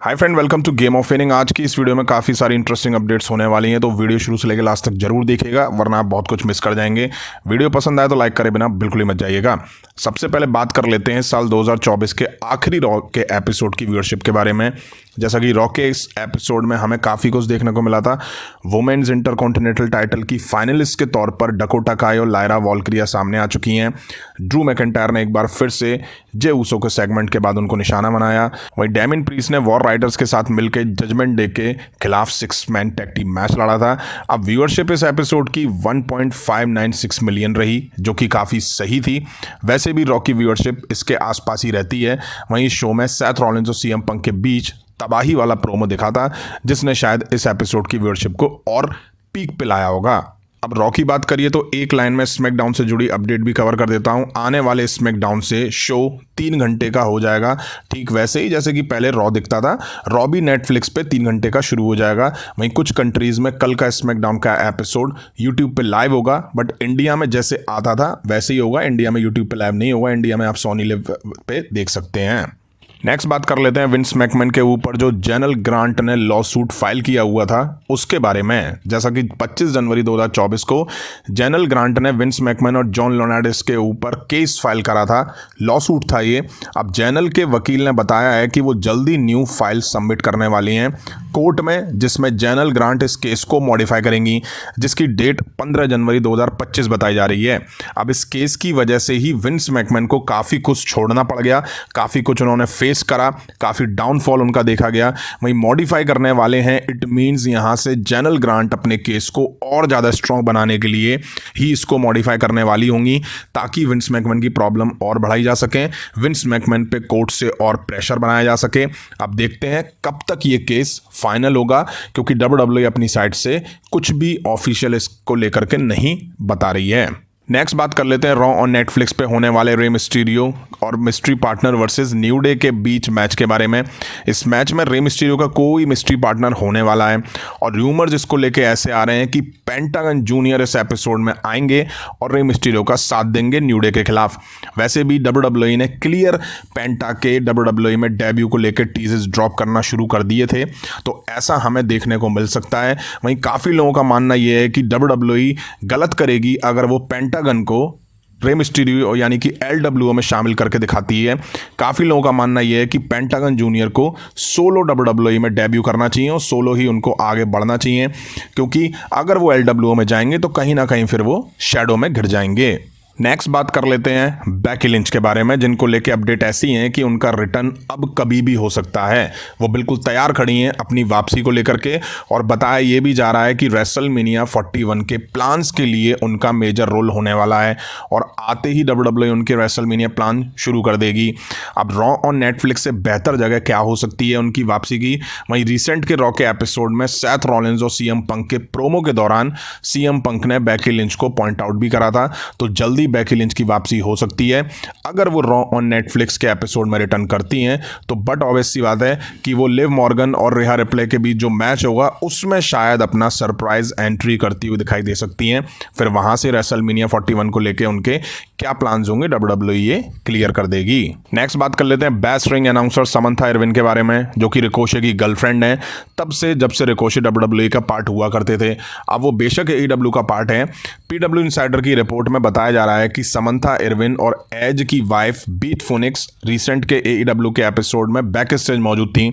Hi friend, welcome to Game of Winning. आज की इस वीडियो में काफ़ी सारी इंटरेस्टिंग अपडेट्स होने वाली हैं, तो वीडियो शुरू से लेकर लास्ट तक जरूर देखिएगा, वरना आप बहुत कुछ मिस कर जाएंगे। वीडियो पसंद आए तो लाइक करे बिना बिल्कुल ही मत जाइएगा। सबसे पहले बात कर लेते हैं साल 2024 के आखिरी रॉ के एपिसोड की व्यूअरशिप के बारे में। जैसा कि रॉ के इस एपिसोड में हमें काफ़ी कुछ देखने को मिला था। वुमेन्स इंटरकॉन्टिनेंटल टाइटल की फाइनलिस्ट के तौर पर डकोटा काय और लायरा वॉल्किरिया सामने आ चुकी हैं। ड्रू मैकिंटायर ने एक बार फिर से जे ऊसो के सेगमेंट के बाद उनको निशाना बनाया। वहीं डैमिन प्रीस्ट ने वॉर राइडर्स के साथ मिलकर जजमेंट डे के खिलाफ 6 मैन टैग टीम मैच लड़ा था। अब व्यूअरशिप इस एपिसोड की 1.596 मिलियन रही, जो कि काफ़ी सही थी। वैसे भी रॉ की व्यूअरशिप इसके आसपास ही रहती है। वहीं शो में सेथ रॉलिंस और सीएम पंक के बीच तबाही वाला प्रोमो दिखा था, जिसने शायद इस एपिसोड की व्यूअरशिप को और पीक पे लाया होगा। अब रॉ की बात करिए तो एक लाइन में स्मैकडाउन से जुड़ी अपडेट भी कवर कर देता हूं। आने वाले स्मैकडाउन से शो 3 घंटे का हो जाएगा, ठीक वैसे ही जैसे कि पहले रॉ दिखता था। रॉ भी नेटफ्लिक्स पे 3 घंटे का शुरू हो जाएगा। वहीं कुछ कंट्रीज में कल का स्मैकडाउन का एपिसोड यूट्यूब पे लाइव होगा, बट इंडिया में जैसे आता था वैसे ही होगा। इंडिया में यूट्यूब पे लाइव नहीं होगा, इंडिया में आप सोनी लिव पे देख सकते हैं। नेक्स्ट बात कर लेते हैं विंस मैकमैन के ऊपर जो जेनल ग्रांट ने लॉ सूट फाइल किया हुआ था उसके बारे में। जैसा कि 25 जनवरी 2024 को जेनल ग्रांट ने विंस मैकमैन और जॉन लोनाडिस के ऊपर केस फाइल करा था। लॉ सूट था ये। अब जेनल के वकील ने बताया है कि वो जल्दी न्यू फाइल सबमिट करने वाली हैं कोर्ट में, जिसमें जेनल ग्रांट इस केस को मॉडिफाई करेंगी, जिसकी डेट 15 जनवरी 2025 बताई जा रही है। अब इस केस की वजह से ही विंस मैकमैन को काफ़ी कुछ छोड़ना पड़ गया, काफ़ी कुछ उन्होंने फेस करा, काफ़ी डाउनफॉल उनका देखा गया। वहीं मॉडिफाई करने वाले हैं, इट मींस यहाँ से जेनल ग्रांट अपने केस को और ज़्यादा स्ट्रॉन्ग बनाने के लिए ही इसको मॉडिफाई करने वाली होंगी, ताकि विंस मैकमैन की प्रॉब्लम और बढ़ाई जा सके, विंस मैकमैन पे कोर्ट से और प्रेशर बनाया जा सके। अब देखते हैं कब तक ये केस फाइनल होगा, क्योंकि WWE अपनी साइड से कुछ भी ऑफिशियल इसको लेकर के नहीं बता रही है। नेक्स्ट बात कर लेते हैं रॉ और नेटफ्लिक्स पे होने वाले रे मिस्टीरियो और mystery partner versus new day के बीच मैच के बारे में। इस मैच में रे मिस्टीरियो का कोई मिस्ट्री पार्टनर होने वाला है, और र्यूमर्स इसको लेके ऐसे आ रहे हैं कि पेंटागन जूनियर इस एपिसोड में आएंगे और रे मिस्टीरियो का साथ देंगे न्यू डे के खिलाफ। वैसे भी WWE ने क्लियर पेंटा के WWE में डेब्यू को लेकर टीजर्स ड्रॉप करना शुरू कर दिए थे, तो ऐसा हमें देखने को मिल सकता है। वहीं काफ़ी लोगों का मानना यह है कि WWE गलत करेगी अगर वो पेंटागन को रे मिस्टीरियो यानी कि LWO में शामिल करके दिखाती है। काफ़ी लोगों का मानना यह है कि पेंटागन जूनियर को सोलो WWE में डेब्यू करना चाहिए और सोलो ही उनको आगे बढ़ना चाहिए, क्योंकि अगर वो LWO में जाएंगे तो कहीं ना कहीं फिर वो शैडो में घिर जाएंगे। नेक्स्ट बात कर लेते हैं बेकी लिंच के बारे में, जिनको लेके अपडेट ऐसी हैं कि उनका रिटर्न अब कभी भी हो सकता है। वो बिल्कुल तैयार खड़ी हैं अपनी वापसी को लेकर के, और बताया ये भी जा रहा है कि रेसलमेनिया 41 के प्लान्स के लिए उनका मेजर रोल होने वाला है, और आते ही WWE उनके रेसलमेनिया प्लान शुरू कर देगी। अब रॉ और नेटफ्लिक्स से बेहतर जगह क्या हो सकती है उनकी वापसी की। वहीं रिसेंट के रॉ के एपिसोड में सेथ रॉलिंस और सीएम पंक के प्रोमो के दौरान सीएम पंक ने बेकी लिंच को पॉइंट आउट भी करा था, तो जल्दी बेकी लिंच की वापसी हो सकती है अगर वो रॉ ऑन नेटफ्लिक्स के एपिसोड में रिटर्न करती हैं। तो बट ऑब्वियस सी बात है कि वो लिव मॉर्गन और रिहा रिप्ले के बीच जो मैच होगा उसमें शायद अपना सरप्राइज एंट्री करती हुई दिखाई दे सकती हैं। फिर वहां से रेसलमेनिया 41 को लेके उनके क्या प्लान्स होंगे WWE ये क्लियर कर देगी। नेक्स्ट बात कर लेते हैं best ring announcer Samantha Irwin के बारे में, जो कि रिकोशे की गर्लफ्रेंड है तब से जब से रिकोशे WWE का पार्ट हुआ करते थे। अब वो बेशक AEW का पार्ट है। PW इनसाइडर की रिपोर्ट में बताया जा रहा है कि समंथा इरविन और एज की वाइफ बीट फोनिक्स रिसेंट के AEW के एपिसोड में बैक स्टेज मौजूद थी,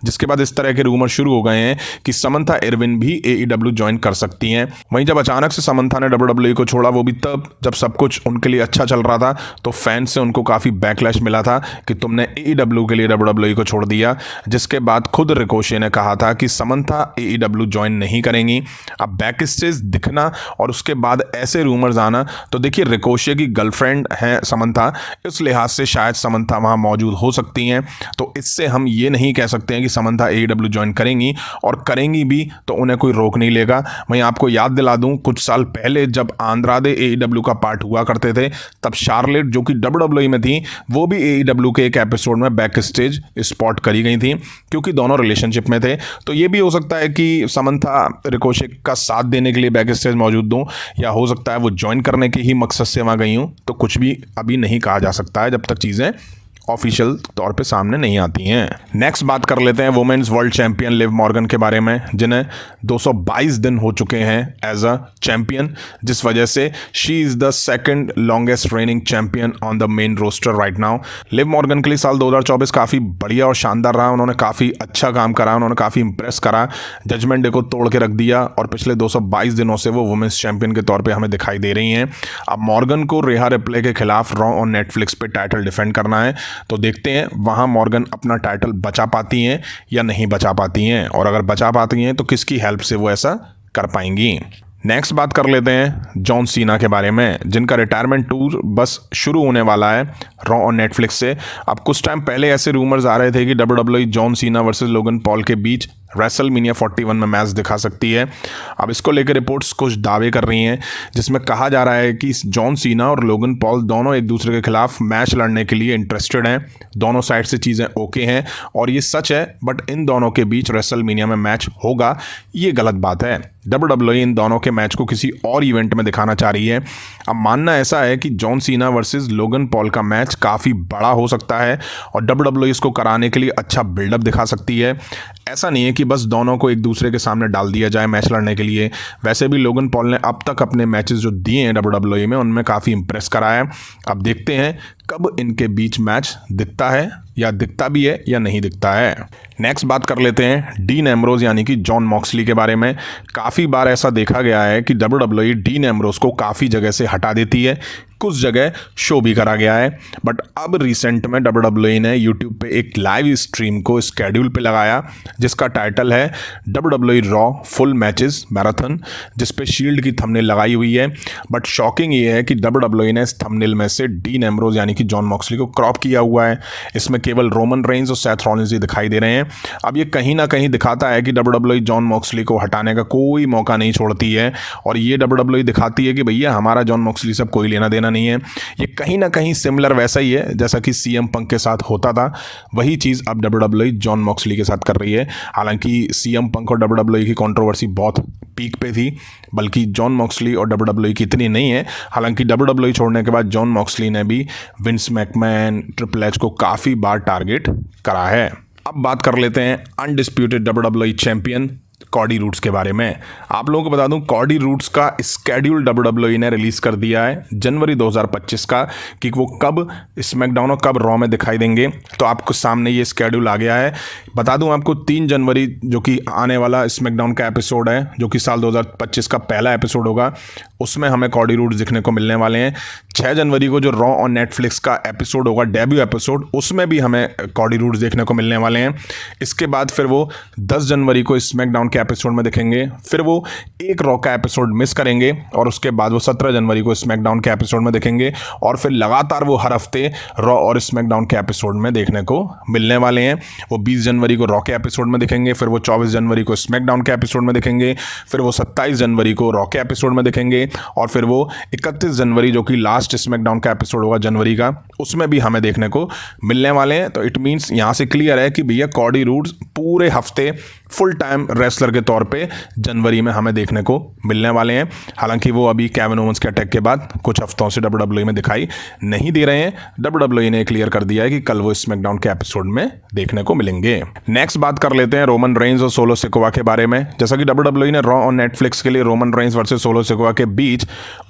जिसके बाद इस तरह के रूमर शुरू हो गए हैं कि समंथा इरविन भी AEW ज्वाइन कर सकती हैं। वहीं जब अचानक से समंथा ने WWE को छोड़ा, वो भी तब जब सब कुछ उनके लिए अच्छा चल रहा था, तो फैंस से उनको काफ़ी बैकलैश मिला था कि तुमने AEW के लिए WWE को छोड़ दिया, जिसके बाद खुद रिकोशे ने कहा था कि समंथा AEW ज्वाइन नहीं करेंगी। अब बैक स्टेज दिखना और उसके बाद ऐसे रूमर्स आना, तो देखिए रिकोशे की गर्लफ्रेंड है समंथा, इस लिहाज से शायद समंथा वहां मौजूद हो सकती हैं। तो इससे हम ये नहीं कह सकते हैं कि समंथा AEW ज्वाइन करेंगी, और करेंगी भी तो उन्हें कोई रोक नहीं लेगा। वहीं आपको याद दिला दूं, कुछ साल पहले जब आंद्रादे AEW का पार्ट हुआ करते थे, तब शार्लेट जो कि WWE में थी, वो भी AEW के एक एपिसोड में बैक स्टेज स्पॉट करी गई थी, क्योंकि दोनों रिलेशनशिप में थे। तो ये भी हो सकता है कि समंथा रिकोशे का साथ देने के लिए बैक स्टेज मौजूद दूं, या हो सकता है वो ज्वाइन करने के ही मकसद से वहां गई हूं। तो कुछ भी अभी नहीं कहा जा सकता है जब तक चीज़ें ऑफिशियल तौर पे सामने नहीं आती हैं। नेक्स्ट बात कर लेते हैं women's world champion Liv Morgan के बारे में, जिन्हें 222 दिन हो चुके हैं एज अ चैंपियन, जिस वजह से she is the second longest reigning champion on the main roster right now. Liv Morgan के लिए साल 2024 काफ़ी बढ़िया और शानदार रहा। उन्होंने काफ़ी अच्छा काम करा, उन्होंने काफ़ी इंप्रेस करा, जजमेंट डे को तोड़ के रख दिया और पिछले 222 दिनों से वो वुमेन्स चैंपियन के तौर पे हमें दिखाई दे रही हैं। अब मॉर्गन को रेहा रिप्ले के खिलाफ रॉ और नेटफ्लिक्स पे टाइटल डिफेंड करना है, तो देखते हैं वहाँ मॉर्गन अपना टाइटल बचा पाती हैं या नहीं बचा पाती हैं, और अगर बचा पाती हैं तो किसकी हेल्प से वो ऐसा कर पाएंगी। नेक्स्ट बात कर लेते हैं जॉन सीना के बारे में, जिनका रिटायरमेंट टूर बस शुरू होने वाला है रॉ और नेटफ्लिक्स से। अब कुछ टाइम पहले ऐसे रूमर्स आ रहे थे कि WWE John Cena versus Logan Paul के बीच रेसलमेनिया 41 में मैच दिखा सकती है। अब इसको लेकर रिपोर्ट्स कुछ दावे कर रही हैं, जिसमें कहा जा रहा है कि जॉन सीना और लोगन पॉल दोनों एक दूसरे के खिलाफ मैच लड़ने के लिए इंटरेस्टेड हैं, दोनों साइड से चीज़ें ओके हैं और ये सच है, बट इन दोनों के बीच रेसलमेनिया में मैच होगा ये गलत बात है। WWE इन दोनों के मैच को किसी और इवेंट में दिखाना चाह रही है। अब मानना ऐसा है कि John Cena versus Logan Paul का मैच काफ़ी बड़ा हो सकता है और WWE इसको कराने के लिए अच्छा बिल्डअप दिखा सकती है। ऐसा नहीं है कि बस दोनों को एक दूसरे के सामने डाल दिया जाए मैच लड़ने के लिए। वैसे भी लोगन पॉल ने अब तक अपने मैचेस जो दिए हैं WWE में, उनमें काफ़ी इंप्रेस करा है। अब देखते हैं कब इनके बीच मैच दिखता है, या दिखता भी है या नहीं दिखता है। नेक्स्ट बात कर लेते हैं डीन एम्ब्रोज यानी कि जॉन मॉक्सली के बारे में। काफ़ी बार ऐसा देखा गया है कि WWE डीन एम्ब्रोज को काफ़ी जगह से हटा देती है, कुछ जगह शो भी करा गया है, बट अब रिसेंट में WWE ने यूट्यूब पे एक लाइव स्ट्रीम को स्केड्यूल पे लगाया, जिसका टाइटल है WWE raw full matches marathon, जिस पे शील्ड की थंबनेल लगाई हुई है। बट शॉकिंग ये है कि WWE ने इस थंबनेल में से डीन एम्ब्रोज यानी कि जॉन मॉक्सली को क्रॉप किया हुआ है। इसमें केवल रोमन रेंज और सेथ रॉलिंस ही दिखाई दे रहे हैं। अब ये कहीं ना कहीं दिखाता है कि WWE जॉन मॉक्सली को हटाने का कोई मौका नहीं छोड़ती है, और ये WWE दिखाती है कि भैया हमारा जॉन मॉक्सली से कोई लेना देना नहीं है। ये कहीं ना कहीं सिमिलर वैसा ही है जैसा कि CM पंक के साथ होता था, वही चीज़ अब WWE जॉन मॉक्सली के साथ कर रही है। हालांकि CM पंक और WWE की कंट्रोवर्सी बहुत पीक पे थी, बल्कि जॉन मॉक्सली और WWE की इतनी नहीं है। हालांकि WWE छोड़ने के बाद जॉन मॉक्सली ने भी विंस मैकमैन, ट्रिपल एच को काफ़ी बार टारगेट करा है। अब बात कर लेते हैं undisputed WWE champion Cardi roads के बारे में। आप लोगों को बता दूं, कॉडी रूड्स का स्केड्यूल WWE ने रिलीज कर दिया है जनवरी 2025 का, कि वो कब स्मैकडाउन और कब रॉ में दिखाई देंगे। तो आपको सामने ये स्केड्यूल आ गया है। बता दूं आपको 3 जनवरी जो कि आने वाला स्मैकडाउन का एपिसोड है, जो कि साल 2025 का पहला एपिसोड होगा, उसमें हमें कॉडी रूड्स दिखने को मिलने वाले हैं। 6 जनवरी को जो रॉ और नेटफ्लिक्स का एपिसोड होगा, डेब्यू एपिसोड, उसमें भी हमें कॉडी रूड्स देखने को मिलने वाले हैं। इसके बाद फिर वो 10 जनवरी को स्मैकडाउन के एपिसोड में दिखेंगे, फिर वो एक रॉ का एपिसोड मिस करेंगे और उसके बाद वो 17 जनवरी को स्मैकडाउन के एपिसोड में दिखेंगे, और फिर लगातार वो हर हफ्ते रॉ और स्मैकडाउन के एपिसोड में देखने को मिलने वाले हैं। वो 20 जनवरी को रॉ के एपिसोड में दिखेंगे, फिर वो 24 जनवरी को स्मैकडाउन के एपिसोड में दिखेंगे, फिर वो 27 जनवरी को रॉ के एपिसोड में दिखेंगे, और फिर वो 31 जनवरी जो कि लास्ट स्मैकडाउन का एपिसोड होगा जनवरी का, उसमें भी हमें देखने को मिलने वाले हैं। तो इट मीन्स यहाँ से क्लियर है कि भैया कॉडी रूड्स पूरे हफ्ते फुल टाइम रेसलर के तौर पे जनवरी में हमें देखने को मिलने वाले हैं। हालांकि वो अभी केविन ओवेंस के अटैक के बाद कुछ हफ्तों से WWE में दिखाई नहीं दे रहे हैं। WWE ने क्लियर कर दिया है कि कल वो स्मैकडाउन के एपिसोड में देखने को मिलेंगे। नेक्स्ट बात कर लेते हैं रोमन रेंज और सोलो सिकोवा के बारे में। जैसा कि WWE ने रॉ और नेटफ्लिक्स के लिए Roman Reigns versus solo Sikoa के बीच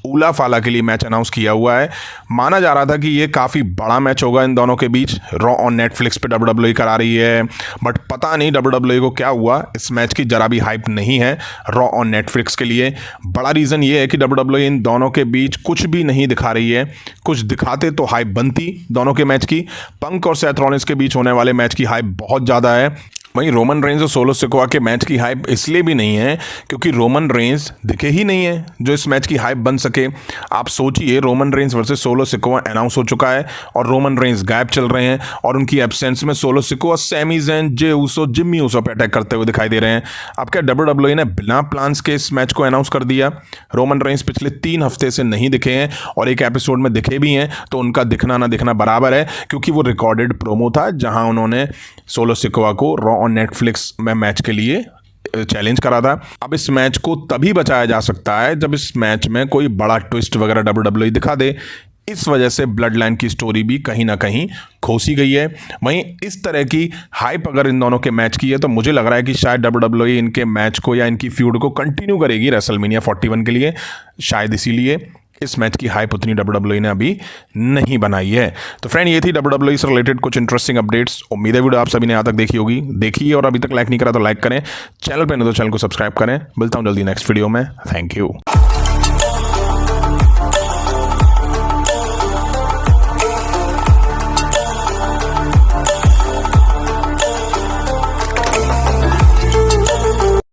ऊला फाला के लिए मैच अनाउंस किया हुआ है। माना जा रहा था कि ये काफ़ी बड़ा मैच होगा इन दोनों के बीच, रॉ और नेटफ्लिक्स पे WWE करा रही है, बट पता नहीं WWE को क्या हुआ, इस मैच की जरा भी हाइप नहीं है रॉ और नेटफ्लिक्स के लिए। बड़ा रीज़न ये है कि WWE इन दोनों के बीच कुछ भी नहीं दिखा रही है। कुछ दिखाते तो हाइप बनती दोनों के मैच की। पंक और सेथ रॉलिंस के बीच होने वाले मैच की हाइप बहुत ज़्यादा है। वहीं रोमन रेंज और सोलो सिकोवा के मैच की हाइप इसलिए भी नहीं है क्योंकि रोमन रेंज दिखे ही नहीं है जो इस मैच की हाइप बन सके। आप सोचिए, Roman Reigns versus solo Sikoa announce हो चुका है और रोमन रेंज गायब चल रहे हैं, और उनकी एब्सेंस में सोलो सिकोवा, सैमी ज़ैन, जे ऊसो, जिम्मी ऊसो पे अटैक करते हुए दिखाई दे रहे हैं। अब क्या WWE ने बिना प्लान्स के इस मैच को अनाउंस कर दिया? रोमन रेंज पिछले 3 हफ्ते से नहीं दिखे हैं, और एक एपिसोड में दिखे भी हैं तो उनका दिखना ना दिखना बराबर है, क्योंकि वो रिकॉर्डेड प्रोमो था जहां उन्होंने सोलो सिकोवा को रॉ और नेटफ्लिक्स में मैच के लिए चैलेंज करा था। अब इस मैच को तभी बचाया जा सकता है जब इस मैच में कोई बड़ा ट्विस्ट वगैरह WWE दिखा दे। इस वजह से ब्लड लाइन की स्टोरी भी कहीं ना कहीं खोसी गई है। वहीं इस तरह की हाइप अगर इन दोनों के मैच की है तो मुझे लग रहा है कि शायद WWE इनके मैच को या इनकी फ्यूड को कंटिन्यू करेगी रेसलमेनिया 41 के लिए। शायद इसीलिए इस मैच की हाइप उतनी WWE ने अभी नहीं बनाई है। तो फ्रेंड, ये थी WWE से रिलेटेड कुछ इंटरेस्टिंग अपडेट्स। उम्मीद है वीडियो आप सभी ने यहाँ तक देखी होगी। देखिए और अभी तक लाइक नहीं करा तो लाइक करें, चैनल पर नहीं तो चैनल को सब्सक्राइब करें। मिलता हूँ जल्दी नेक्स्ट वीडियो में। Thank you.